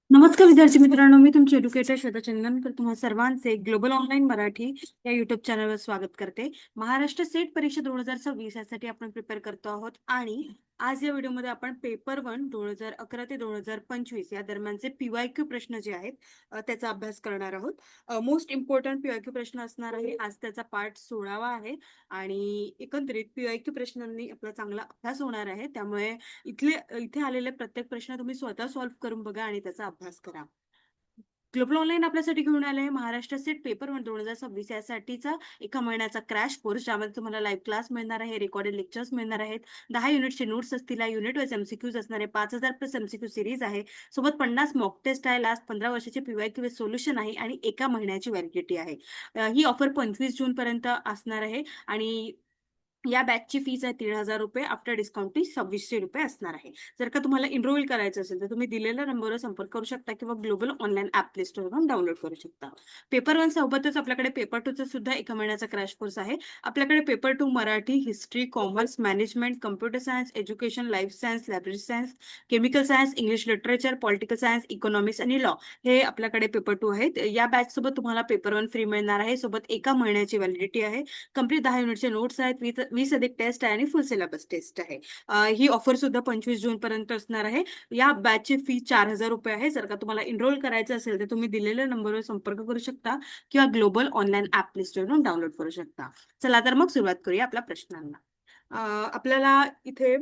नमस्कार विद्यार्थी मित्रांनो, मी तुमची एज्युकेटर श्वेता चंदनकर तुम्हा सर्वांचे ग्लोबल ऑनलाईन मराठी या युट्यूब चॅनलवर स्वागत करते. महाराष्ट्र सेट परीक्षा 2026 यासाठी आपण प्रिपेअर करतो आहोत आणि आज या व्हिडिओमध्ये आपण पेपर 1 2011 ते 2025 या दरम्यानचे पीवायक्यू प्रश्न जे आहेत त्याचा अभ्यास करणार आहोत. मोस्ट इम्पॉर्टंट पीवायक्यू प्रश्न असणार आहे. आज त्याचा पार्ट 16 आहे आणि एकंदरीत पीवायक्यू प्रश्नांनी आपला चांगला अभ्यास होणार आहे. त्यामुळे इथे आलेले प्रत्येक प्रश्न तुम्ही स्वतः सॉल्व्ह करून बघा आणि त्याचा अभ्यास करा. ग्लोबल ऑनलाईन आपल्यासाठी घेऊन आले आहे महाराष्ट्र सेट पेपर 1 2026 यासाठीचा एका महिन्याचा क्रॅश कोर्स, ज्यामध्ये तुम्हाला लाईव्ह क्लास मिळणार आहे, रेकॉर्डेड लेक्चर्स मिळणार आहेत, 10 युनिटचे नोट्स असतील, युनिट वाईज एमसीक्यूज असणार आहे, 5000 प्लस एमसीक्यू सिरीज आहे, सोबत 50 मॉक टेस्ट आहे, लास्ट 15 वर्षाचे पीवायक्यू सोल्युशन आहे आणि एका महिन्याची व्हॅलिडिटी आहे. ही ऑफर 25 जून पर्यंत असणार आहे आणि या बॅचची फीस आहे 3,000 रुपये. आफ्टर डिस्काउंट 2,600 रुपये असणार आहे. जर का तुम्हाला एनरोल करायचं असेल तर तुम्ही दिलेल्या नंबरवर संपर्क करू शकता किंवा ग्लोबल ऑनलाईन ऍप प्ले स्टोअरवरून डाउनलोड करू शकता. पेपर 1 सोबतच आपल्याकडे पेपर 2 चा सुद्धा एका महिन्याचा क्रॅश कोर्स आहे. आपल्याकडे paper 2 Marathi, history, commerce, management, computer science, education, life science, library science, chemical science, English literature, political science, economics आणि लॉ हे आपल्याकडे पेपर 2 आहेत. या बॅच सोबत तुम्हाला पेपर 1 फ्री मिळणार आहे. सोबत एका महिन्याची व्हॅलिडिटी आहे. कंप्लीट 10 युनिटचे नोट्स आहेत, 20 अधिक टेस्ट आहे आणि फुल सिलेबस टेस्ट आहे. ही ऑफर सुद्धा 25 जून पर्यंत असणार आहे. या बॅचची फी 4,000 रुपये आहे. जर का तुम्हाला एनरोल करायचं असेल तर तुम्ही दिलेल्या नंबरवर संपर्क करू शकता किंवा ग्लोबल ऑनलाईन ऍप प्ले स्टोअरवरून डाउनलोड करू शकता. चला तर मग सुरुवात करूया आपल्या प्रश्नांना. आपल्याला इथे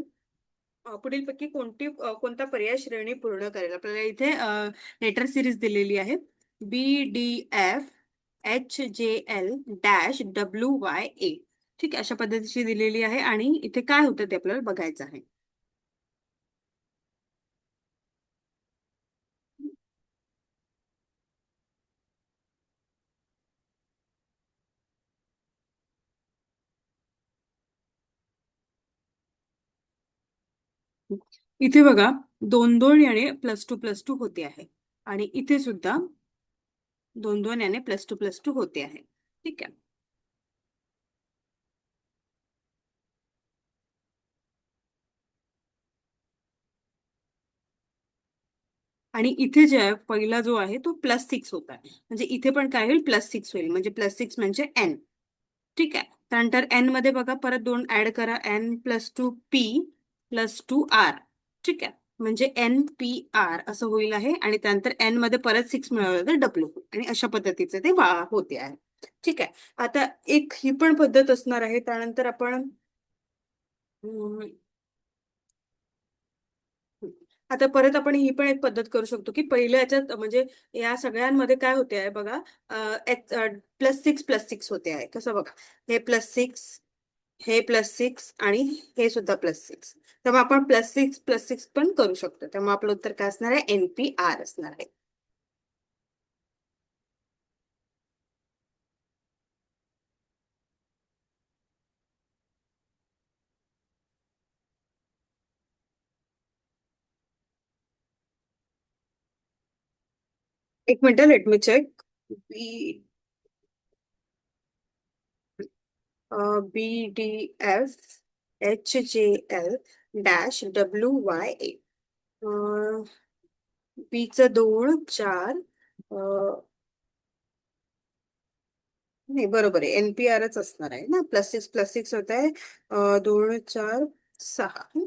पुढीलपैकी कोणता पर्याय श्रेणी पूर्ण करेल. आपल्याला इथे लेटर सिरीज दिलेली आहे. BDF HJL-WYA. ठीक आहे, अशा पद्धतीची दिलेली आहे आणि इथे काय होतं ते आपल्याला बघायचं आहे. इथे बघा, 2-2 याने +2+2 होते आहे आणि इथे सुद्धा 2-2 याने +2+2 होते आहे. ठीक आहे. आणि इथे जे आहे पहिला जो आहे तो +6 होता आहे, म्हणजे इथे पण काय होईल, +6 होईल, म्हणजे +6 म्हणजे n. ठीक आहे. त्यानंतर एन मध्ये बघा, परत 2 ऍड करा, n+2p+2r. ठीक आहे, म्हणजे NPR असं होईल आहे आणि त्यानंतर एन मध्ये परत 6 मिळवलं तर W आणि अशा पद्धतीचे ते होते आहे. ठीक आहे. आता एक ही पण पद्धत असणार आहे. त्यानंतर आपण आता परत आपण ही पण एक पद्धत करू शकतो की पहिल्या याच्यात म्हणजे या सगळ्यांमध्ये काय होते आहे बघा, +6 होते आहे. कसं बघा, हे +6, हे +6 आणि हे सुद्धा +6. त्यामुळे आपण +6 पण करू शकतो. त्यामुळे आपलं उत्तर काय असणार आहे, NPR असणार आहे. एक मिनिट, लेट मी चेक. बी BDF HJL-WYA. बीचं 2 4, नाही बरोबर आहे, NPRच असणार आहे ना. +6 होत आहे. 2 4 6,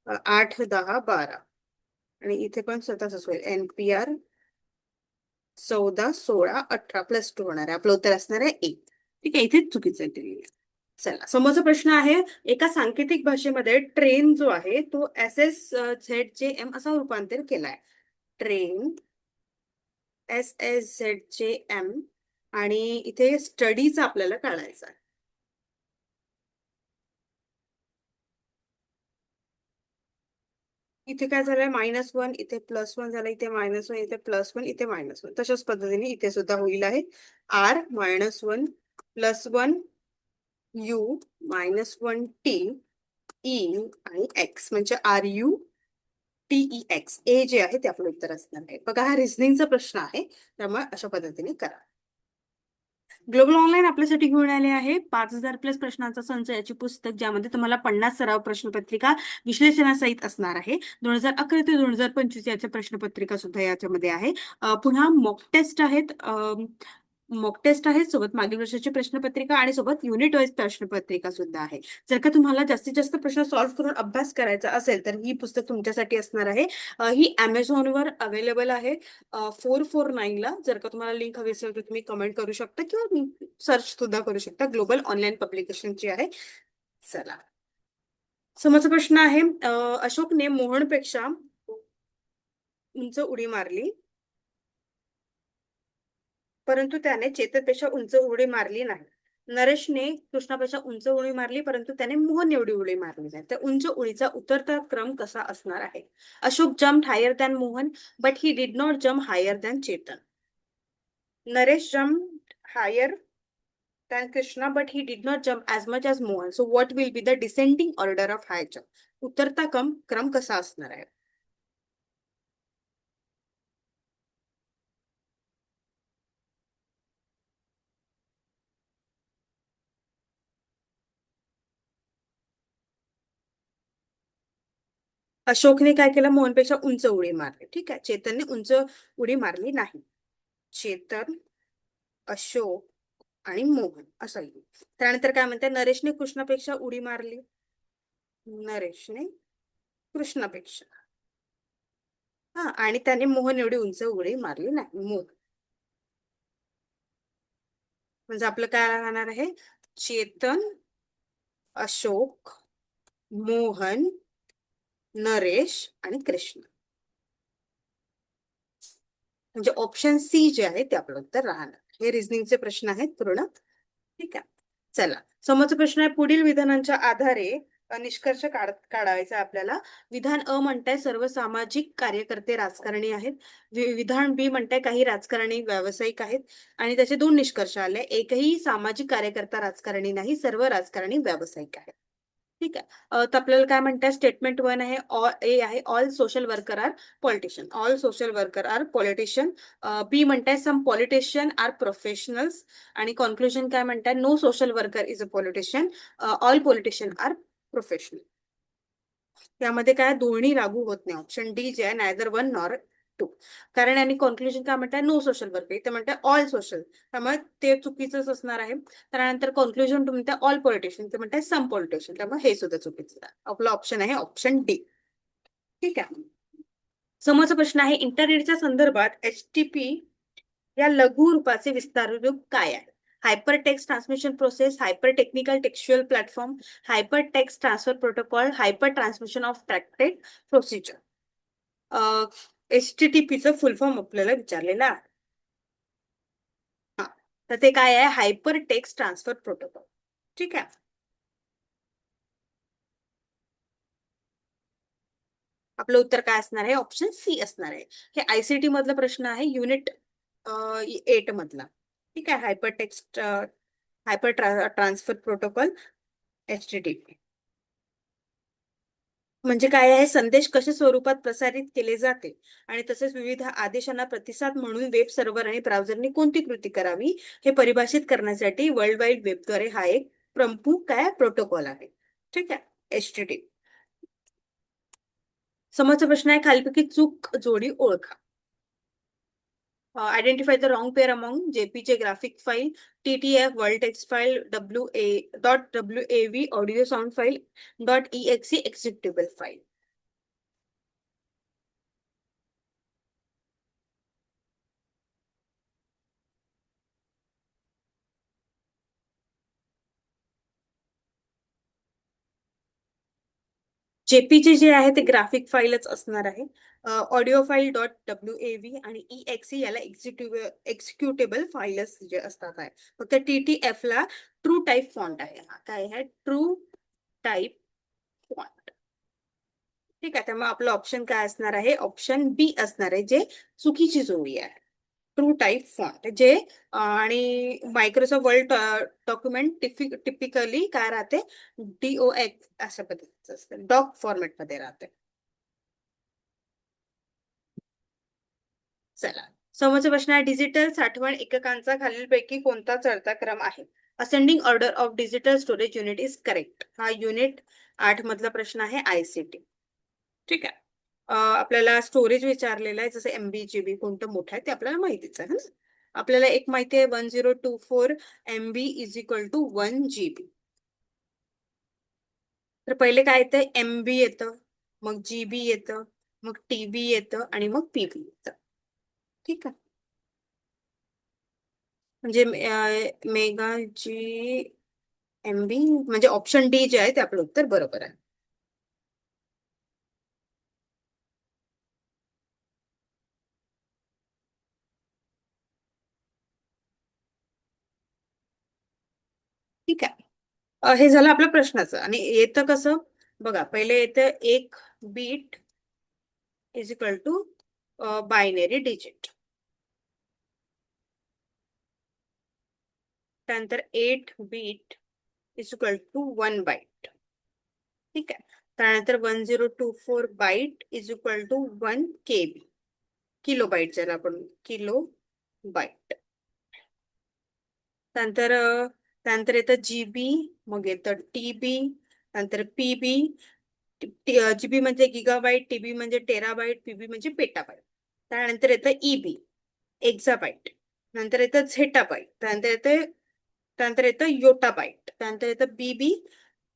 8 10 12 आणि इथे पण स्वतःच होईल, NPR 14 16 18 +2 होणार आहे. आपलं उत्तर असणार आहे A. ठीक आहे, इथेच चुकीचं आहे दिलेलं आहे. चला, समोरचा प्रश्न आहे. एका सांकेतिक भाषेमध्ये ट्रेन जो आहे तो SSZJM असा रूपांतर केलाय. ट्रेन SSZJM आणि इथे स्टडीचा आपल्याला काढायचा आहे. इथे काय झालंय, -1, इथे +1 झालं, इथे -1, इथे +1, इथे -1. तशाच पद्धतीने इथे सुद्धा होईल आहे. R -1 +1 U -1 T E आणि X म्हणजे RUTEX. ए जे आहे ते आपलं उत्तर असणार आहे. बघा, हा रिझनिंगचा प्रश्न आहे, त्यामुळे अशा पद्धतीने करा. ग्लोबल ऑनलाईन आपल्यासाठी घेऊन आले आहे 5,000 प्लस प्रश्नांचा संच याचे पुस्तक, ज्यामध्ये तुम्हाला 50 सराव प्रश्नपत्रिका विश्लेषणासहित असणार आहे. 2011 ते 2025 याच्या प्रश्नपत्रिका सुद्धा याच्यामध्ये आहे. पुन्हा मॉक टेस्ट आहे, सोबत मागील वर्षाची प्रश्नपत्रिका आणि सोबत युनिट वाईज प्रश्नपत्रिका सुद्धा आहे. जर का तुम्हाला जास्तीत जास्त प्रश्न सॉल्व्ह करून अभ्यास करायचा असेल तर ही पुस्तक तुमच्यासाठी असणार आहे. ही Amazonवर अवेलेबल आहे 449 ला. जर का तुम्हाला लिंक हवी असेल तर तुम्ही कमेंट करू शकता किंवा सर्च सुद्धा करू शकता. ग्लोबल ऑनलाईन पब्लिकेशनची आहे. चला, समोरचा प्रश्न आहे, अशोकने मोहनपेक्षा उंच उडी मारली, परंतु त्याने चेतनपेक्षा उंच उडी मारली नाही. नरेशने कृष्णापेक्षा उंच उडी मारली, परंतु त्याने मोहन एवढी उडी मारली नाही. तर उंच उडीचा उतरता क्रम कसा असणार आहे? Ashok jumped higher than Mohan, but he did not jump higher than Chetan. Naresh jumped higher than Krishna, but he did not jump as much as Mohan. So what will be the descending order of high jump? उतरता क्रम कसा असणार आहे? अशोकने काय केलं? मोहनपेक्षा उंच उडी मारली. ठीक आहे, चेतनने उंच उडी मारली नाही. चेतन, अशोक आणि मोहन असं येईल. त्यानंतर काय म्हणते? नरेशने कृष्णापेक्षा उडी मारली. नरेशने कृष्णापेक्षा, हा, आणि त्याने मोहन एवढी उंच उडी मारली नाही. मोहन म्हणजे आपलं काय राहणार आहे? चेतन, अशोक, मोहन, नरेश आणि कृष्ण. म्हणजे ऑप्शन सी जे आहे ते आपलं उत्तर राहणार. हे रिझनिंगचे प्रश्न आहेत पूर्ण. ठीक आहे, चला, समोरचा प्रश्न आहे, पुढील विधानांच्या आधारे निष्कर्ष काढायचा आपल्याला. विधान अ म्हणताय सर्व सामाजिक कार्यकर्ते राजकारणी आहेत. विधान बी म्हणताय काही राजकारणी व्यावसायिक आहेत. आणि त्याचे दोन निष्कर्ष आले, एकही सामाजिक कार्यकर्ता राजकारणी नाही, सर्व राजकारणी व्यावसायिक आहेत. ठीक आहे. तर आपल्याला काय म्हणतात? स्टेटमेंट वन आहे, ए आहे, all social worker are politician. All social worker are politician. B म्हणताय सम पॉलिटिशियन आर प्रोफेशनल्स. आणि कॉन्क्लुजन काय म्हणताय? No social worker is a politician, all politician are professional. यामध्ये काय दोन्ही लागू होत नाही. ऑप्शन डी जे आहे, नायदर वन नॉर टू. कारण यांनी कॉन्क्लुजन काय म्हणतात? नो सोशल वर्कर, ते म्हणतात ऑल सोशल, त्यामुळे ते चुकीचंच असणार आहे. त्यानंतर कॉन्क्लुजन म्हणतात ऑल पॉलिटिशियन, ते म्हणतात सम पॉलिटिशियन, त्यामुळे हे सुद्धा चुकीचं आहे. आपलं ऑप्शन आहे ऑप्शन डी. ठीक आहे, समोरचा प्रश्न आहे, इंटरनेटच्या संदर्भात HTTP या लघु रूपाचे विस्तार रूप काय आहे? Hyper text transmission process, hyper technical textual platform, hyper text transfer protocol, hyper transmission of tracted procedure. HTTPचं फुल फॉर्म आपल्याला विचारलेला आहे. हा, तर ते काय आहे? Hyper text transfer protocol. ठीक आहे, आपलं उत्तर काय असणार आहे? ऑप्शन सी असणार आहे. हे ICT मधला प्रश्न आहे, युनिट 8 मधला. ठीक आहे, hyper text hyper transfer protocol HTTP म्हणजे काय आहे? संदेश कशा स्वरूपात प्रसारित केले जाते आणि तसेच विविध आदेशांना प्रतिसाद म्हणून वेब सर्व्हर आणि ब्राउझरने कोणती कृती करावी हे परिभाषित करण्यासाठी वर्ल्ड वाईड वेबद्वारे हा एक प्रमुख काय प्रोटोकॉल आहे. ठीक आहे, HTTP. समोरचा प्रश्न आहे, खालीलपैकी चूक जोडी ओळखा. Identify the wrong pair among JPG graphic file, TTF world text file, WAV audio sound file, .exe executable file. JPG जे आहे ते ग्राफिक फाईलच असणार आहे. ऑडिओ फाईल .wav आणि EXE याला एक्झिक्युटेबल फाईलच जे असतात आहे. फक्त TTF ला ट्रू टाईप फॉन्ट आहे. हा काय आहे? True type font. ठीक आहे, त्यामुळे आपलं ऑप्शन काय असणार आहे? ऑप्शन बी असणार आहे, जे चुकीची जोडी आहे. ट्रू टाईप फॉन्ट जे आणि मायक्रोसॉफ्ट वर्ड डॉक्युमेंट टिपिकली काय राहते? DOX अशा पद्धतीचं असतं, डॉक फॉर्मॅट मध्ये राहते. चला, समोरचा प्रश्न आहे डिजिटल साठवण एककांचा खालीलपैकी कोणता चढता क्रम आहे? Ascending order of digital storage unit is correct. हा युनिट 8 मधला प्रश्न आहे ICT. ठीक आहे. आपल्याला स्टोरेज विचारलेलं आहे, जसं MB GB कोणतं मोठं आहे ते आपल्याला माहितीच आहे ना. आपल्याला एक माहिती आहे 1024 MB is equal to 1 GB. तर पहिले काय येतं MB येतं, मग GB येतं, मग TB येतं आणि मग PB येतं. ठीक आहे. म्हणजे मेगा जी MB म्हणजे ऑप्शन डी जे आहे ते आपलं उत्तर बरोबर आहे. ठीक आहे. हे झालं आपल्या प्रश्नाचं. आणि येतं कसं बघा, पहिले येतं एक bit is equal to binary digit. त्यानंतर 8 bit is equal to 1 byte. ठीक आहे. त्यानंतर 1024 byte is equal to 1 KB. Kilo byte ज्याला आपण किलो बाईट. त्यानंतर त्यानंतर येतं GB, मग येतं TB, नंतर PB. GB म्हणजे गिगाबाईट, TB म्हणजे टेराबाईट, PB म्हणजे पेटाबाईट. त्यानंतर येतं EB, एक्झाबाईट. नंतर येतं झेटाबाईट. त्यानंतर येतं योटाबाईट. त्यानंतर येतं BB,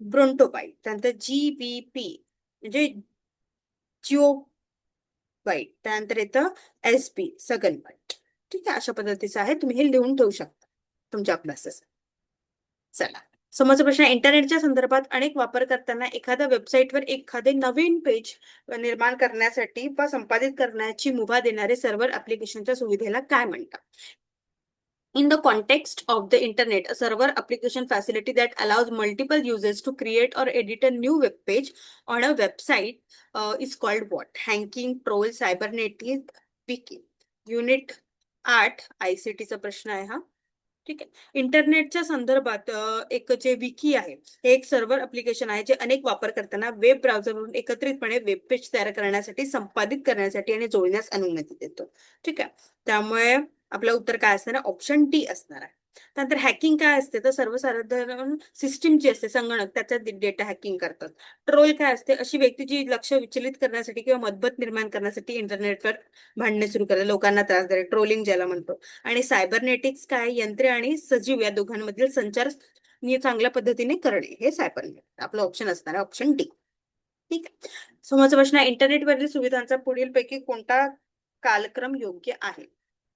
ब्रोंटोबाईट. त्यानंतर GBP म्हणजे जिओ बाईट. त्यानंतर येतं SB, सगन बाईट. ठीक आहे. अशा पद्धतीचं आहे, तुम्ही हे लिहून ठेवू शकता तुमच्या अभ्यासासाठी. चला, समोरचा प्रश्न आहे, इंटरनेटच्या संदर्भात अनेक वापरकर्त्यांना एखाद्या वेबसाईटवर एखादे नवीन पेज निर्माण करण्यासाठी व संपादित करण्याची मुभा देणारे सर्व्हर ऍप्लिकेशनच्या सुविधेला काय म्हणतात? In the context of the internet, a server application facility that allows multiple users to create or edit a new web page on a website is called what? Hacking, troll, cybernetic, wiki. Unit 8 ICT चा प्रश्न आहे हा. ठीक आहे. इंटरनेटच्या संदर्भात एक जे विकी आहे, हे एक सर्व्हर ऍप्लिकेशन आहे जे अनेक वापरकर्त्यांना वेब ब्राउझरवरून एकत्रितपणे वेब पेज तयार करण्यासाठी, संपादित करण्यासाठी आणि जोडण्यास अनुमती देतो. ठीक आहे. त्यामुळे आपलं उत्तर काय असणार आहे? ऑप्शन डी असणार आहे. त्यानंतर हॅकिंग काय असते? तर सर्वसाधारण सिस्टीम जी असते, संगणक, त्याचा डेटा हॅकिंग करतात. ट्रोल काय असते? अशी व्यक्ती जी लक्ष विचलित करण्यासाठी किंवा मतभेद निर्माण करण्यासाठी इंटरनेटवर भांडणे सुरू करतात, लोकांना त्रास देतात, ट्रोलिंग ज्याला म्हणतो. आणि सायबरनेटिक्स काय? यंत्रे आणि सजीव या दोघांमधील संचार चांगल्या पद्धतीने करणे, हे सायबरनेटिक्स. आपलं ऑप्शन असणार आहे ऑप्शन डी. ठीक आहे. समोरचा प्रश्न आहे, इंटरनेटवरील सुविधांचा पुढीलपैकी कोणता कालक्रम योग्य आहे?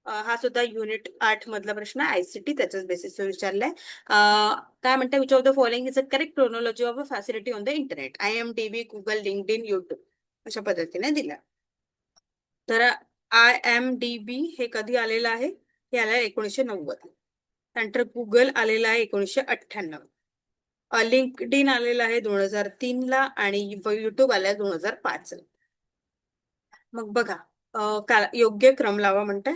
हा सुद्धा युनिट 8 मधला प्रश्न ICT त्याच्याच बेसिसवर विचारलाय. काय म्हणतात, which of the following is a correct chronology of a facility on the internet? IMDb, Google, LinkedIn, YouTube अशा पद्धतीने दिला. तर IMDb हे कधी आलेलं आहे? हे आलं 1990. त्यानंतर गुगल आलेलं आहे 1998. लिंक्डइन आलेलं आहे 2003 ला आणि युट्यूब आलाय 2005 ला. मग बघा, योग्य क्रम लावा म्हणताय.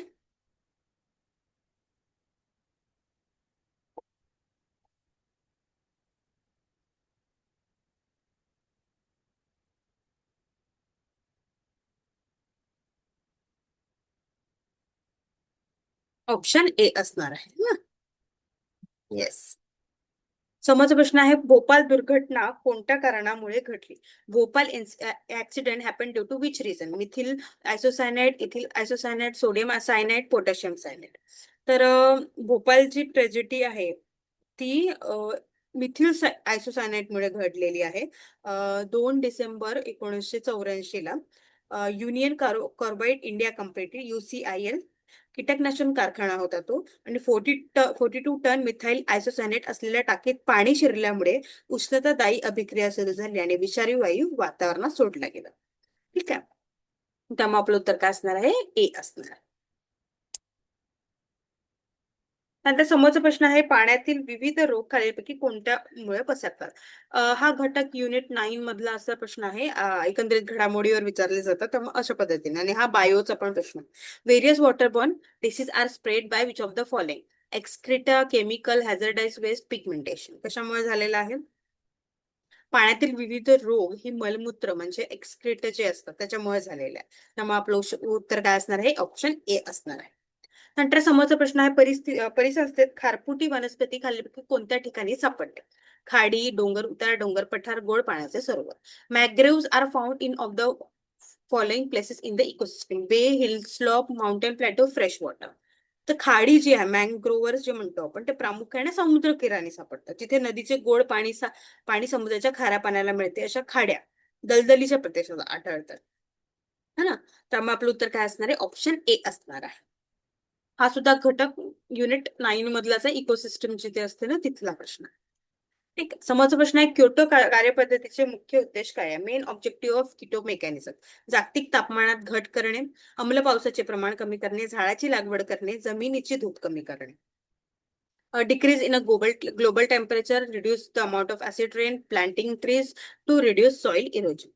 ऑप्शन ए असणार आहे ना. येस. समोरचा प्रश्न आहे, भोपाल दुर्घटना कोणत्या कारणामुळे घडली? Bhopal accident happen due to which reason? Methyl isocyanide, ethyl isocyanide, sodium cyanide, potassium cyanide. तर भोपालची ट्रेजेडी आहे ती मिथिल आयसोसायनाइड मुळे घडलेली आहे. 2 डिसेंबर 1984 ला union carbide India company UCIL कीटकनाशक कारखाना होता तो. आणि 42 टन मिथाइल आयसोसायनेट असलेल्या टाकीत पाणी शिरल्यामुळे उष्णतादायी अभिक्रिया सुरू झाली आणि विषारी वायू वातावरणात सोडला गेला. ठीक आहे. त्यामुळे आपलं उत्तर काय असणार आहे? ए असणार आहे. नंतर समोरचा प्रश्न आहे, पाण्यातील विविध रोग खालीलपैकी कोणत्यामुळे पसरतात? हा घटक युनिट 9 मधला असा प्रश्न आहे. एकंदरीत घडामोडीवर विचारले जातात, त्यामुळे अशा पद्धतीने. आणि हा बायोचा पण प्रश्न. Various waterborne disease are spread by which of the following? Excreta, chemical, hazardous waste, pigmentation. कशामुळे झालेलं आहे? पाण्यातील विविध रोग ही मलमूत्र म्हणजे एक्सक्रिट जे असतात त्याच्यामुळे झालेले आहे. त्यामुळे आपलं उत्तर काय असणार आहे? ऑप्शन ए असणार आहे. नंतर समोरचा प्रश्न आहे परिसंस्थेत खारफुटी वनस्पती खालीलपैकी कोणत्या ठिकाणी सापडते? खाडी, डोंगर उतार, डोंगर पठार, गोड पाण्याचे सरोवर. Mangroves are found in of the following places in the ecosystem: bay, hill slope, mountain plateau, fresh water. तर खाडी जी आहे, मॅंग्रोव्हर्स जे म्हणतो आपण, ते प्रामुख्याने समुद्र किनारी सापडतात, जिथे नदीचे गोड पाणी समुद्राच्या खाऱ्या पाण्याला मिळते, अशा खाड्या दलदलीच्या प्रदेशात आढळतात. है ना? त्यामुळे आपलं उत्तर काय असणार आहे? ऑप्शन ए असणार आहे. हा सुद्धा घटक युनिट 9 मधलाच आहे, इकोसिस्टम जिथे असते ना, तिथला प्रश्न. ठीक आहे. समोरचा प्रश्न आहे, क्योटो कार्यपद्धतीचे मुख्य उद्देश काय आहे? Main objective of keto mechanism: जागतिक तापमानात घट करणे, अम्ल पावसाचे प्रमाण कमी करणे, झाडाची लागवड करणे, जमिनीची धूप कमी करणे. Decrease in a global temperature, reduce the amount of acid rain, planting trees to reduce soil erosion.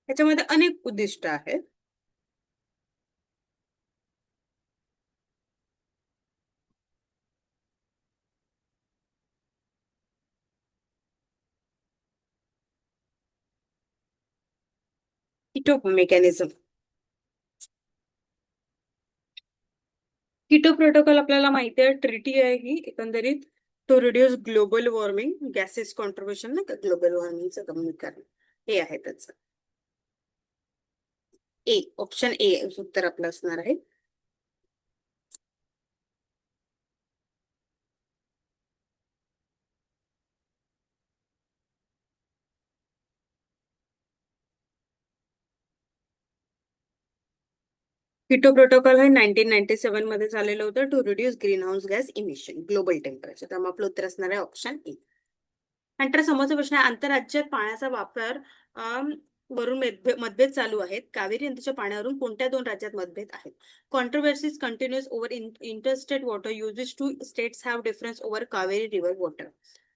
याच्यामध्ये अनेक उद्दिष्ट आहेत. Keto mechanism. किटो प्रोटोकॉल आपल्याला माहिती आहे, ट्रिटी आहे ही एकंदरीत, to reduce global warming, gases contribution ना, ग्लोबल वॉर्मिंगचं कमी करणं, हे आहे त्याचं. ए, ऑप्शन ए उत्तर आपलं असणार आहे. किटो प्रोटोकॉल हे 1997 मध्ये झालेलं होतं, to reduce green house gas emission, global temperature. त्यामुळे आपलं उत्तर असणार आहे ऑप्शन ए. नंतर समोरचा प्रश्न आहे, आंतरराज्यात पाण्याचा वापर वरून मतभेद चालू आहेत. कावेरी नदीच्या पाण्यावरून कोणत्या दोन राज्यात मतभेद आहेत? Controversies continues over interstate water uses. Two states have difference over Kaveri river water.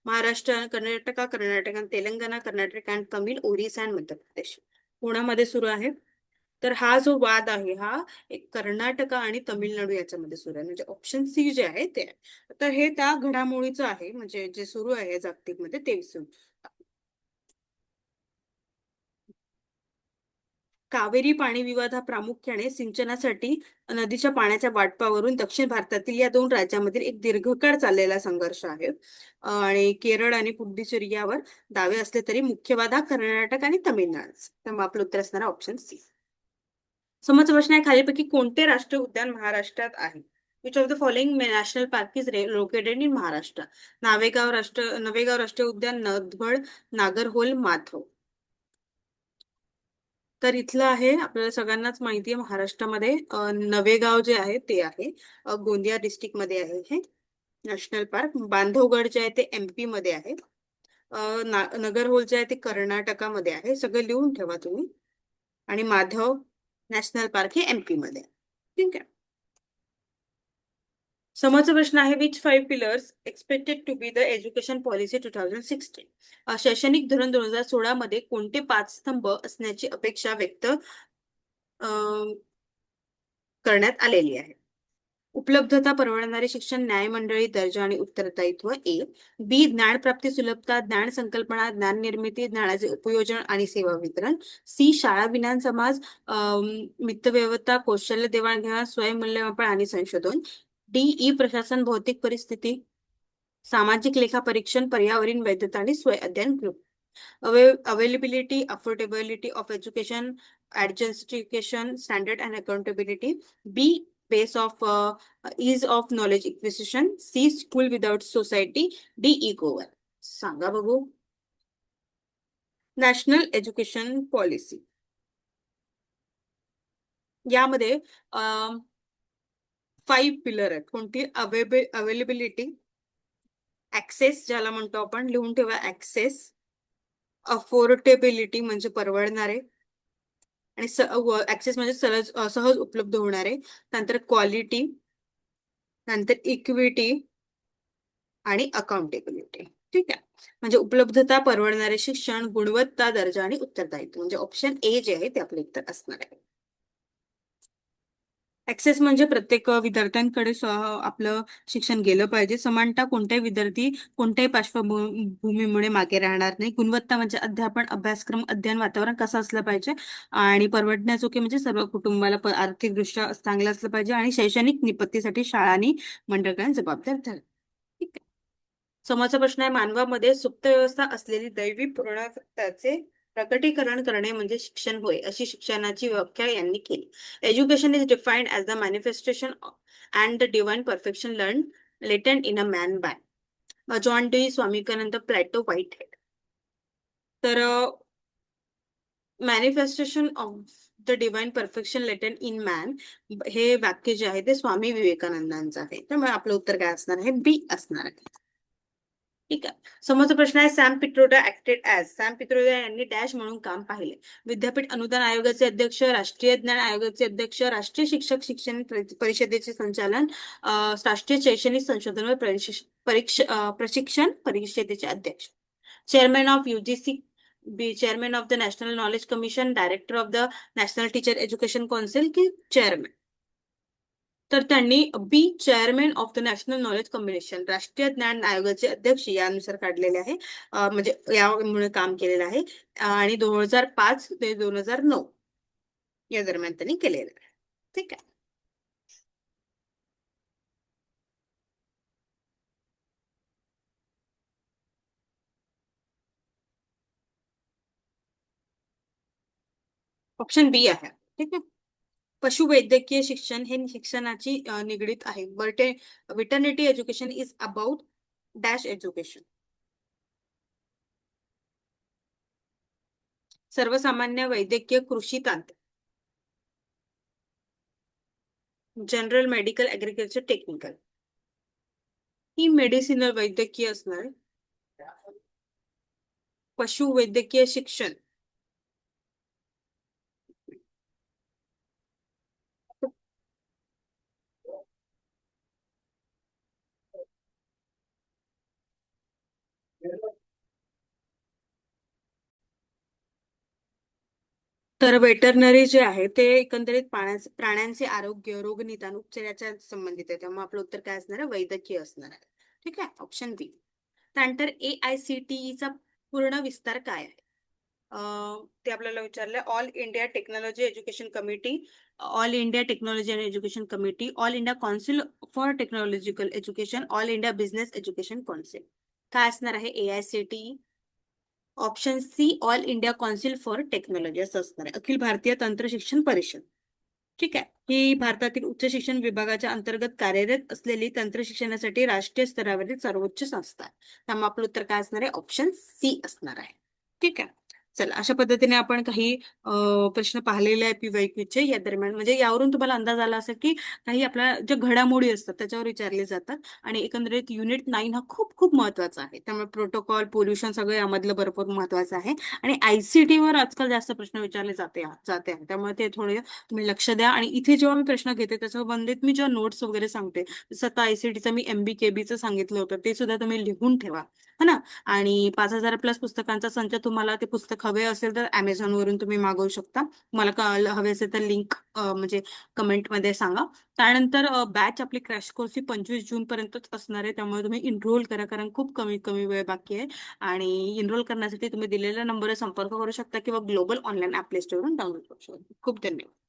Maharashtra, Karnataka आणि तेलंगणा, कर्नाटक अँड तमिळ, ओरिसा अँड मध्य प्रदेश. पुण्यामध्ये सुरू आहे. तर हा जो वाद आहे, हा एक कर्नाटक आणि तमिळनाडू याच्यामध्ये सुरू आहे, म्हणजे ऑप्शन सी जे आहे ते आहे. तर हे त्या घडामोडीचं आहे, म्हणजे जे सुरू आहे जागतिक मध्ये ते सुरू. कावेरी पाणी विवाद हा प्रामुख्याने सिंचनासाठी नदीच्या पाण्याच्या वाटपावरून दक्षिण भारतातील या दोन राज्यांमधील एक दीर्घकाळ चाललेला संघर्ष आहे. आणि केरळ आणि पुडुचेरी यावर दावे असले तरी मुख्य वाद हा कर्नाटक आणि तमिळनाडूचा. तर आपलं उत्तर असणार ऑप्शन सी. समोरचा प्रश्न आहे, खालीलपैकी कोणते राष्ट्रीय उद्यान महाराष्ट्रात आहे? Which of the following national park is located in Maharashtra? Navegaon राष्ट्रीय उद्यान, नदबळ, नागरहोल, माधव. तर इथलं आहे, आपल्याला सगळ्यांनाच माहिती आहे, महाराष्ट्रामध्ये नवेगाव जे आहे ते आहे, गोंदिया डिस्ट्रिक्ट मध्ये आहे हे नॅशनल पार्क. बांधवगड जे आहे ते एमपी मध्ये आहे. नगरहोल जे आहे ते कर्नाटकामध्ये आहे. सगळं लिहून ठेवा तुम्ही. आणि माधव नॅशनल पार्क हे एमपी मध्ये आहे. ठीक आहे. समोरचा प्रश्न आहे, which 5 pillars expected to be the education policy 2016? शैक्षणिक धोरण 2016 मध्ये कोणते 5 स्तंभ असण्याची अपेक्षा व्यक्त करण्यात आलेली आहे? उपलब्धता, परवडणारे शिक्षण, न्यायमंडळी, दर्जा आणि उत्तरदायित्व. ए. बी, ज्ञानप्राप्ती, सुलभता, ज्ञान संकल्पना, ज्ञान निर्मिती, ज्ञानाचे उपयोजन आणि सेवा वितरण. सी, शाळा, विज्ञान समाज, मितव्ययता, कौशल्य देवाणघेवाण, स्वयंमूल्यमापन आणि संशोधन. डी, ई, प्रशासन, भौतिक परिस्थिती, सामाजिक लेखा परीक्षण, पर्यावरण, वैधता आणि स्वय अध्ययन group. Availability, affordability of education, adjustification, standard and accountability. B, base of ease of knowledge acquisition. C, school without society. D, egover. सांगा बघू. नॅशनल एज्युकेशन पॉलिसी यामध्ये 5 पिलर आहेत. कोणती? अवेलेबिलिटी, ऍक्सेस ज्याला म्हणतो आपण, लिहून ठेवा ऍक्सेस. अफोर्डेबिलिटी म्हणजे परवडणारे, आणि ऍक्सेस म्हणजे सहज उपलब्ध होणारे. नंतर क्वालिटी, नंतर इक्विटी आणि अकाउंटेबिलिटी. ठीक आहे. म्हणजे उपलब्धता, परवडणारे शिक्षण, गुणवत्ता, दर्जा आणि उत्तरदायित्व. म्हणजे ऑप्शन ए जे आहे ते आपलं उत्तर असणार आहे. ऍक्सेस म्हणजे प्रत्येक विद्यार्थ्यांकडे आपलं शिक्षण गेलं पाहिजे. समानता, कोणत्याही विद्यार्थी कोणत्याही पार्श्वभूमीमुळे मागे राहणार नाही. गुणवत्ता म्हणजे अध्यापन, अभ्यासक्रम, अध्ययन वातावरण कसं असलं पाहिजे. आणि परवडण्याजोगे म्हणजे सर्व कुटुंबाला आर्थिकदृष्ट्या चांगलं असलं पाहिजे. आणि शैक्षणिक निपत्तीसाठी शाळांनी मंडळांना जबाबदार ठरले. ठीक आहे. समोरचा प्रश्न आहे, मानवामध्ये सुप्त व्यवस्था असलेली दैवी पूर्णत्वाचे प्रकटीकरण करणे म्हणजे शिक्षण होय, अशी शिक्षणाची व्याख्या यांनी केली. Education is defined as the manifestation and the divine perfection learn latent in a man by John D स्वामीकानंद प्लॅटो व्हाईट हेड. तर manifestation of the divine perfection latent in man हे वाक्य जे आहे ते स्वामी विवेकानंदांचं आहे. त्यामुळे आपलं उत्तर काय असणार आहे? बी असणार आहे. ठीक आहे. समोरचा प्रश्न आहे, Sam Pitroda acted as. Sam Pitroda यांनी डॅश म्हणून काम पाहिले. विद्यापीठ अनुदान आयोगाचे अध्यक्ष, राष्ट्रीय ज्ञान आयोगाचे अध्यक्ष, राष्ट्रीय शिक्षक शिक्षण परिषदेचे संचालन, राष्ट्रीय शैक्षणिक संशोधन व प्रशिक्षण परिषदेचे अध्यक्ष, chairman of UGC, B chairman of the National Knowledge Commission, director of the National Teacher Education Council की चेअरमॅन. तर त्यांनी B chairman of the National Knowledge Commission, राष्ट्रीय ज्ञान आयोगाचे अध्यक्ष यानुसार काढलेले आहे. म्हणजे यामुळे काम केलेलं आहे. आणि 2005 ते 2009 या दरम्यान त्यांनी केलेलं आहे. ठीक आहे. ऑप्शन बी आहे. ठीक आहे. पशुवैद्यकीय शिक्षण हे शिक्षणाची निगडीत आहे. Veterinary education is about dash education. सर्वसामान्य वैद्यकीय कृषी तांत्रिक, जनरल मेडिकल ऍग्रिकल्चर टेक्निकल. ही मेडिसिनल वैद्यकीय असणार आहे. पशुवैद्यकीय शिक्षण तर वेटरनरी जे आहे ते एकंदरीत प्राण्यांचे आरोग्य, रोगनिदान, उपचाराच्या संबंधित आहे. त्यामुळे आपलं उत्तर काय असणार आहे? वैद्यकीय असणार आहे. ठीक आहे. Option B. त्यानंतर AICTE चा पूर्ण विस्तार काय आहे? ते आपल्याला विचारलंय. All India technology education committee, all India technology and education committee, all India council for technological education, all India business education council. काय असणार आहे AICTE? Option C, all India council for technology असं असणार आहे. अखिल भारतीय तंत्र शिक्षण परिषद. ठीक आहे. ही भारतातील उच्च शिक्षण विभागाच्या अंतर्गत कार्यरत असलेली तंत्र शिक्षणासाठी राष्ट्रीय स्तरावरील सर्वोच्च संस्था आहे. त्यामुळे आपलं उत्तर काय असणार आहे? ऑप्शन सी असणार आहे. ठीक आहे. चला, अशा पद्धतीने आपण काही प्रश्न पाहिलेले आहे PYQ या दरम्यान. म्हणजे यावरून तुम्हाला अंदाज आला असेल की काही आपल्या ज्या घडामोडी असतात त्याच्यावर विचारले जातात. आणि एकंदरीत युनिट 9 हा खूप खूप महत्वाचा आहे. त्यामुळे प्रोटोकॉल, पोल्युशन सगळं यामधलं भरपूर महत्वाचं आहे. आणि ICT वर आजकाल जास्त प्रश्न विचारले जाते आहे. त्यामुळे ते थोडे तुम्ही लक्ष द्या. आणि इथे जेव्हा मी प्रश्न घेते त्याच्या संबंधित मी जेव्हा नोट्स वगैरे सांगते, जसं आता ICTचं मी MBKBचं सांगितलं होतं, ते सुद्धा तुम्ही लिहून ठेवा. है ना. आणि 5,000 प्लस पुस्तकांचा संच, तुम्हाला ते पुस्तक हवे असेल तर Amazon वरून तुम्ही मागवू शकता. तुम्हाला हवे असेल तर लिंक म्हणजे कमेंटमध्ये सांगा. त्यानंतर बॅच आपली क्रॅश कोर्स ही 25 जून पर्यंतच असणार आहे. त्यामुळे तुम्ही इनरोल करा, कारण खूप कमी कमी वेळ बाकी आहे. आणि इनरोल करण्यासाठी तुम्ही दिलेल्या नंबरवर संपर्क करू शकता किंवा ग्लोबल ऑनलाईन ऍप प्ले स्टोअरवरून डाउनलोड करू शकता. खूप धन्यवाद.